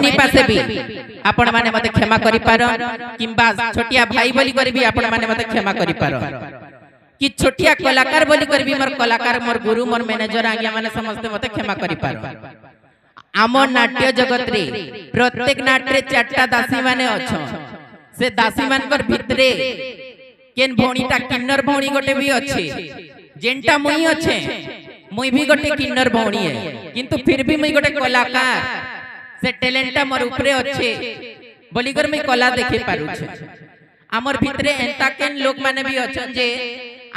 नहीं पासे भी आपण माने मते क्षमा करि पारो किंबा छोटिया भाई बोली कर भी आपण माने मते क्षमा करि पारो कि छोटिया कलाकार बोली कर भी मोर कलाकार मोर गुरु मोर मैनेजर आज्ञा माने समस्त मते क्षमा करि पारो। आम नाट्य जगत रे प्रत्येक नाट्य चारटा दासी माने अछो से दासी मानकर भितरे केन भौणीटा किन्नर भौणी गोटे भी अच्छे जेनटा मुई अच्छे मुई भी गोटे किन्नर भौणी है किंतु फिर भी मुई गोटे कलाकार से टैलेंटटा मोर ऊपरे अच्छे बोली कर मुई कला देखे पारु छे। आमर भितरे एंता केन लोक माने भी अछन जे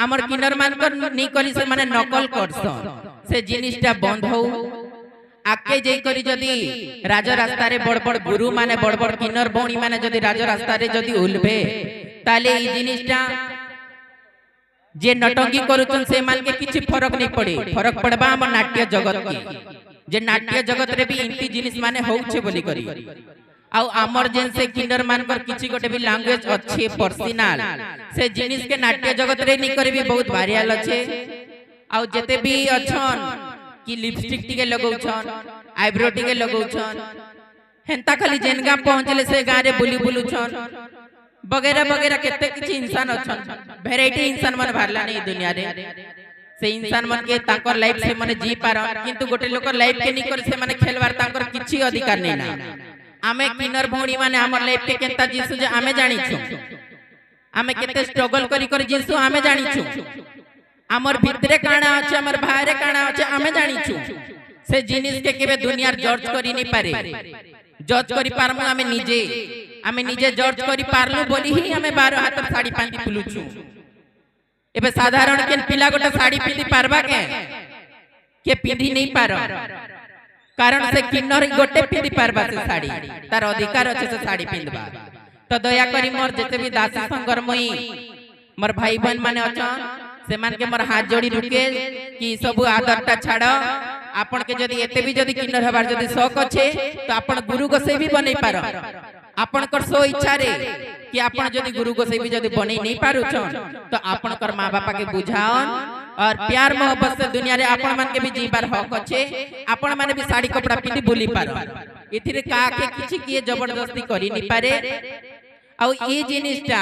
आमर किन्नर मानकर नी करी से माने नकल करसन से जिनिसटा बंद हो आके जई करी जदी राज रास्ता रे बड़ बड़ गुरु माने बड़ बड़ किन्नर भौणी माने जदी राज रास्ता रे जदी उलबे ताले ई जिनिसटा जे नटंगी करूछन से मान के किछि फरक नहीं पड़े फरक पड़बा हम नाट्य जगत की जे नाट्य जगत रे भी इनकी जिनिस माने होउछे बोली करी आउ आमर जेन से किन्नर मानकर किछि गोटे भी लैंग्वेज अच्छे पर्सनल से जिनिस के नाट्य जगत रे नहीं करी भी बहुत वायरल अच्छे आउ जेते भी अछन कि लिपस्टिक टिके लगौछन आईब्रो टिके लगौछन हेंता खाली जेनगा पहुंचले से गारे बुली बुलुछन वगैरह वगैरह केते किछि इंसान अछन वैरायटी इंसान मन भारला नहीं दुनिया रे से इंसान मन के ताकर लाइफ से माने जी पार किंतु गोटे लोक लाइफ के नहीं कर से माने खेलवार ताकर किछि अधिकार नहीं ना आमे किन्नर भौणी माने हमर लाइफ के केंता जीसु जे आमे जानि छु आमे केते स्ट्रगल करी कर जीसु आमे जानि छु हमर भितरे काना अछि हमर बाहरे काना अछि आमे जानि छु से जिनिस के केबे दुनिया जज करी नहीं पारे जज करी पारमु आमे निजे जज करी पारलु बोली ही हमें 12 हाथ साड़ी पांदी फुलुछु एबे साधारण के पिला गोटा साड़ी पिंदी पारबा के पिंदी नहीं पार कारण से किन्नर गोटे पिंदी पारबा से साड़ी तार अधिकार अछि से साड़ी पिंदबा तो दया करी मोर जते भी दासी संगर मई मोर भाई बहन माने अछन से मान के मोर हाथ जोड़ी रुके कि सब आदरटा छाड़ आपण के जदी एते भी जदी किन्नर हबार जदी शौक अच्छे तो आपण गुरु गोसाई भी बनै पार आपण कर सो इच्छा रे कि आपण जदी गुरु गोसाई भी जदी बनै नहीं पारु छन तो आपण कर मां बापा के बुझाओन और प्यार मोहब्बत से दुनिया रे आपण मान के भी जीवार हक अच्छे आपण माने भी साड़ी कपड़ा पिंदी बुली पार इथिरे का के किछि किए जबरदस्ती करी नहीं पारे आउ ई जिनिसटा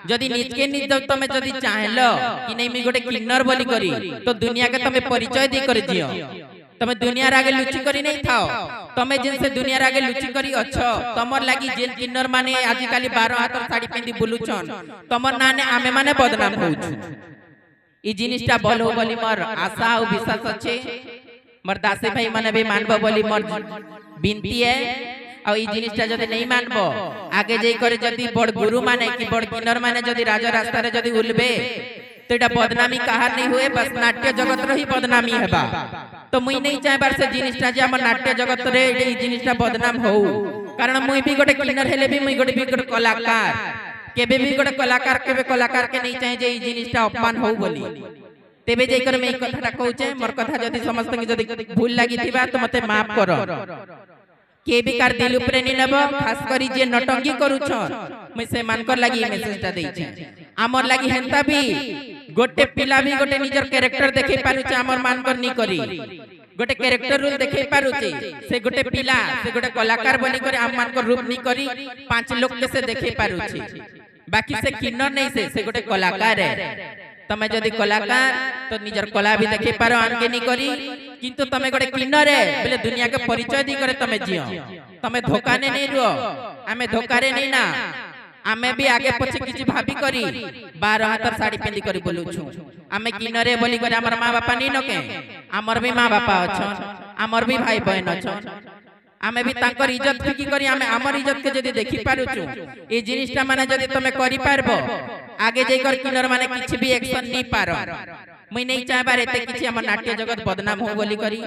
जदी निज के निज तमे जदी चाहलो कि नहीं मी गोटे किन्नर बोली करी तो दुनिया के तमे परिचय दी कर जियो तमे दुनिया आगे लुचि करी नहीं थाओ तमे जिन से दुनिया आगे लुचि करी अच्छो तमर लागी जेन किन्नर माने आजि काली 12 हाथ साड़ी पिंदी बुलुछन तमर नाने आमे माने बदनाम होउछु ई जिनिसटा बोलो बोली मोर आशा और विश्वास अच्छे मोर दासे भाई माने भी मानबो बोली मोर बिनती है और ई जिनिसटा जदी नहीं मानबो आगे जई करे जदी बड़ गुरु माने कि बड़ किन्नर माने जदी राज रास्ता रे जदी उलबे तो एटा बदनामी कहार नहीं हुए बस नाट्य जगत रो ही बदनामी हेबा तो मुई नहीं चाहबार से जिनिसटा जे हमर नाट्य जगत रे ई जिनिसटा बदनाम हो कारण मुई भी गोटे किन्नर हेले भी मुई गोटे कलाकार केबे भी गोटे कलाकार के नहीं चाहे जे ई जिनिसटा अपमान हो बोली तेबे जई कर मैं ई कथाटा कहूचे मोर कथा जदी समस्त के जदी भूल लागी थिबा तो मते माफ करो के भी कार दिल ऊपर नहीं नब खास करी जे नटंगी करूछन मैं से मानकर लागी मेसेजटा देई छै हमर लागी हेंता भी गोटे पिला भी गोटे निजर कैरेक्टर देखे पारुचे हमर मानकर नहीं करी गोटे कैरेक्टर रोल देखे पारुचे से गोटे पिला से गोटे कलाकार बनी करे हम मानकर रूप नहीं करी 5 लोग के से देखे पारुचे बाकी से किन्नर नहीं से गोटे कलाकार है तमे जदी कलाकार तो निजर कला भी देखे पारो आनके नहीं करी किंतु तमे गोटे किन्नर है बोले दुनिया के परिचय दी करे तमे जियो तमे धोखा ने नहीं रुओ आमे धोखा रे नहीं ना आमे भी आगे पछे किछि भाभी करी 12 हाथ साड़ी पिंदी करी बोलु छु आमे किन्नर है बोली करे हमर मां बापा नहीं नके हमर भी मां बापा अछन हमर भी भाई बहन अछन आमे भी तांकर इज्जत फिकी करी आमे हमर इज्जत के जदी देखि पारु छु ए जिनिसटा माने जदी तमे करी पारबो आगे जई कर किन्नर माने किछि भी एक्शन नहीं पारो मुई नहीं चाहबार एते किछि हमर नाट्य जगत बदनाम हो बोली करी।